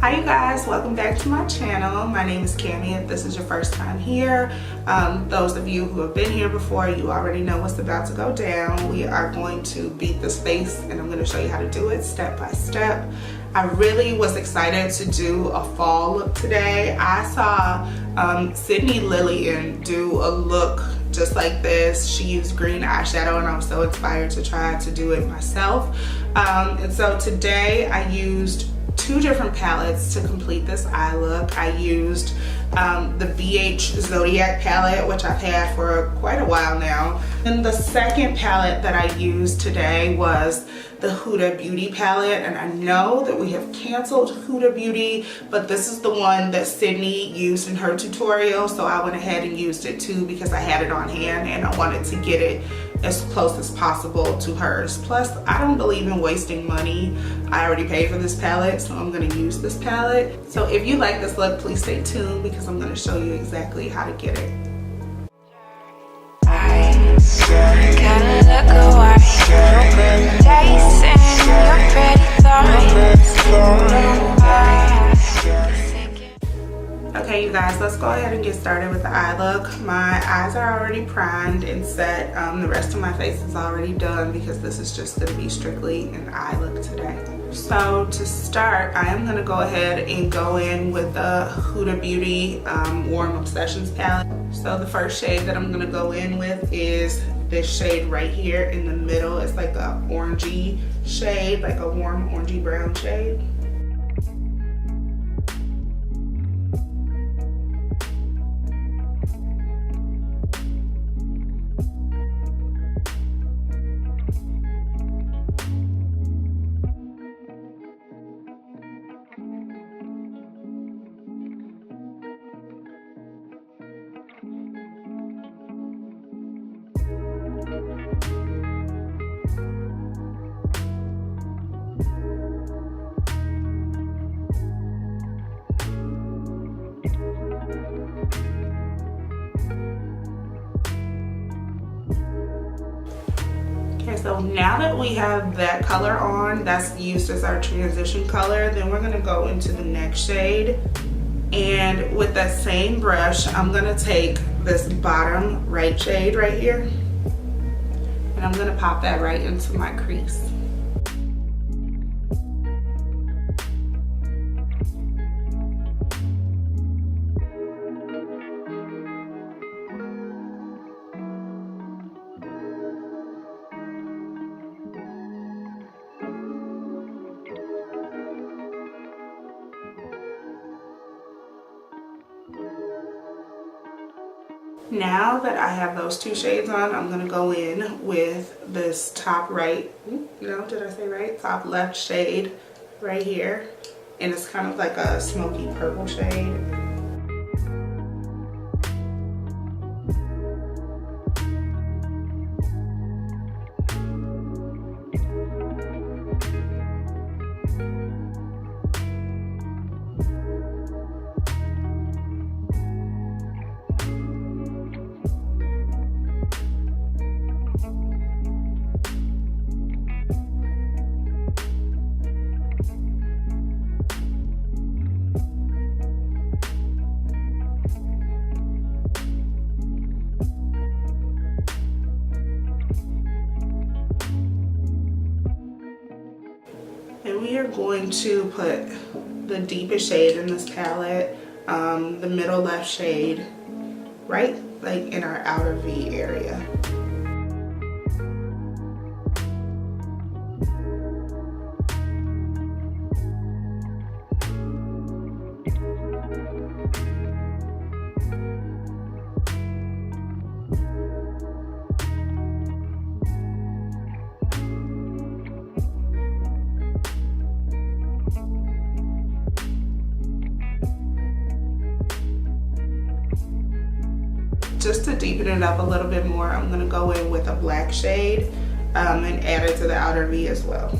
Hi you guys, welcome back to my channel. My name is Cammie. If this is your first time here, those of you who have been here before, you already know what's about to go down. We are going to beat this face and I'm going to show you how to do it step by step. I really was excited to do a fall look today. I saw Sydney Lillian do a look just like this. She used green eyeshadow and I was so inspired to try to do it myself. And so today I used two different palettes to complete this eye look. I used the BH Zodiac palette, which I've had for quite a while now. And the second palette that I used today was the Huda Beauty palette, and I know that we have canceled Huda Beauty, but this is the one that Sydney used in her tutorial, so I went ahead and used it too because I had it on hand and I wanted to get it as close as possible to hers. Plus, I don't believe in wasting money. I already paid for this palette, so I'm going to use this palette. So if you like this look, please stay tuned because I'm going to show you exactly how to get it. Okay you guys, let's go ahead and get started with the eye look. My eyes are already primed and set. The rest of my face is already done because this is just going to be strictly an eye look today. So to start, I am going to go ahead and go in with the Huda Beauty Warm Obsessions palette. So the first shade that I'm going to go in with is this shade right here in the middle. It's like a orangey shade, like a warm orangey brown shade. Okay, so now that we have that color on, that's used as our transition color, then we're gonna go into the next shade. And with that same brush, I'm gonna take this bottom right shade right here, and I'm gonna pop that right into my crease. Now that I have those two shades on, I'm going to go in with this top right, no, did I say right? Top left shade right here. And it's kind of like a smoky purple shade. And we are going to put the deepest shade in this palette, the middle left shade, right like in our outer V area. Just to deepen it up a little bit more, I'm going to go in with a black shade and add it to the outer V as well.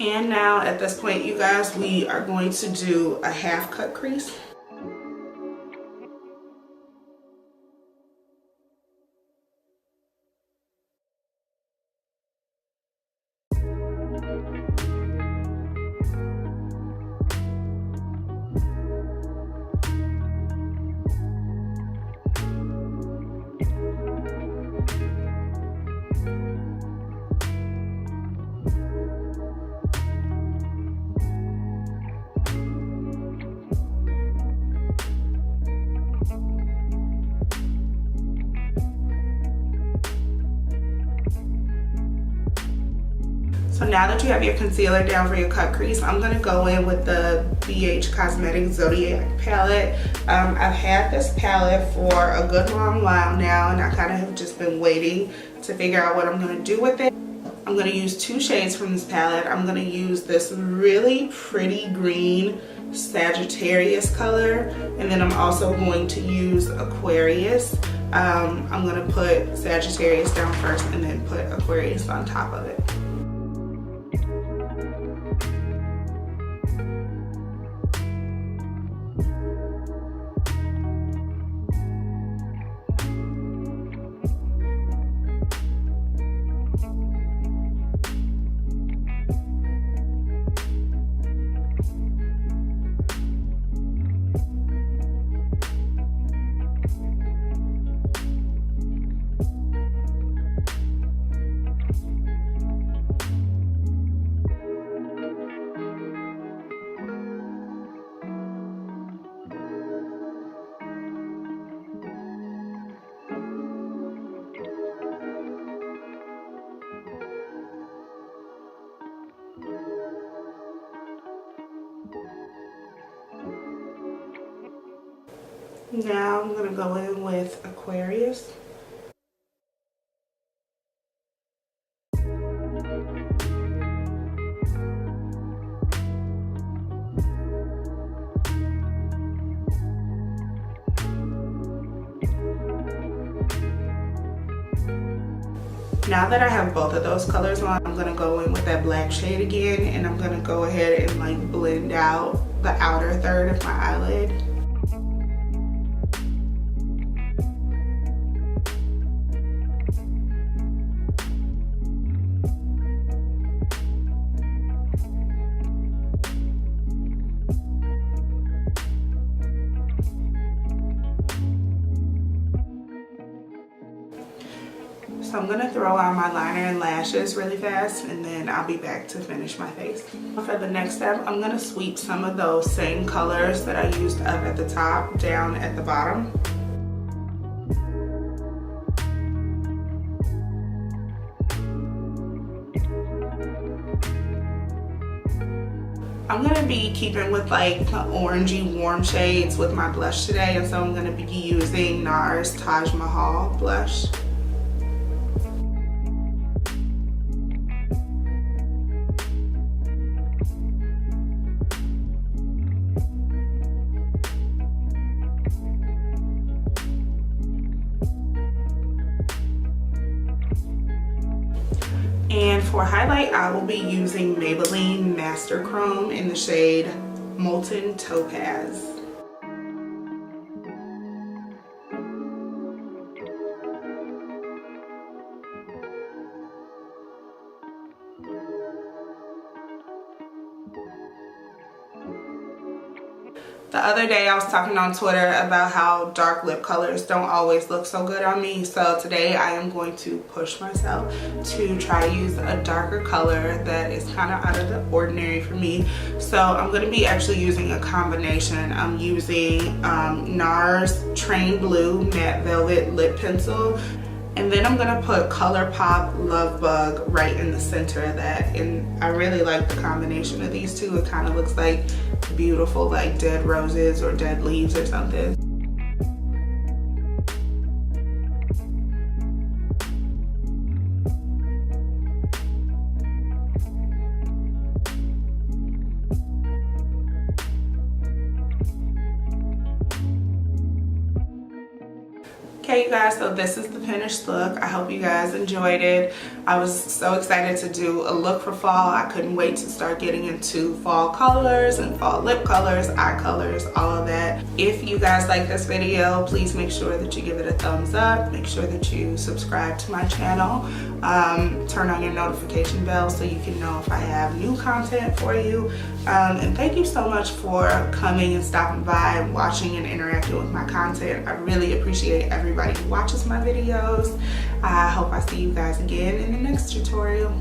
And now at this point, you guys, we are going to do a half cut crease. So now that you have your concealer down for your cut crease, I'm going to go in with the BH Cosmetics Zodiac palette. I've had this palette for a good long while now, and I kind of have just been waiting to figure out what I'm going to do with it. I'm going to use 2 shades from this palette. I'm going to use this really pretty green Sagittarius color, and then I'm also going to use Aquarius. I'm going to put Sagittarius down first and then put Aquarius on top of it. Now I'm going to go in with Aquarius. Now that I have both of those colors on, I'm going to go in with that black shade again, and I'm going to go ahead and like blend out the outer third of my eyelid. So I'm going to throw on my liner and lashes really fast, and then I'll be back to finish my face. For the next step, I'm going to sweep some of those same colors that I used up at the top down at the bottom. I'm going to be keeping with like the orangey warm shades with my blush today, and so I'm going to be using NARS Taj Mahal blush. And for highlight, I will be using Maybelline Master Chrome in the shade Molten Topaz. The other day I was talking on Twitter about how dark lip colors don't always look so good on me, so today I am going to push myself to try to use a darker color that is kind of out of the ordinary for me. So I'm going to be actually using a combination. I'm using NARS Train Bleu Matte Velvet Lip Pencil, and then I'm going to put Colourpop Lovebug right in the center of that. And I really like the combination of these two. It kind of looks like beautiful like dead roses or dead leaves or something. Okay, you guys, so this is the finished look. I hope you guys enjoyed it. I was so excited to do a look for fall. I couldn't wait to start getting into fall colors and fall lip colors, eye colors, all of that. If you guys like this video, please make sure that you give it a thumbs up. Make sure that you subscribe to my channel. Turn on your notification bell so you can know if I have new content for you. And thank you so much for coming and stopping by, watching and interacting with my content. I really appreciate everybody who watches my videos. I hope I see you guys again in the next tutorial.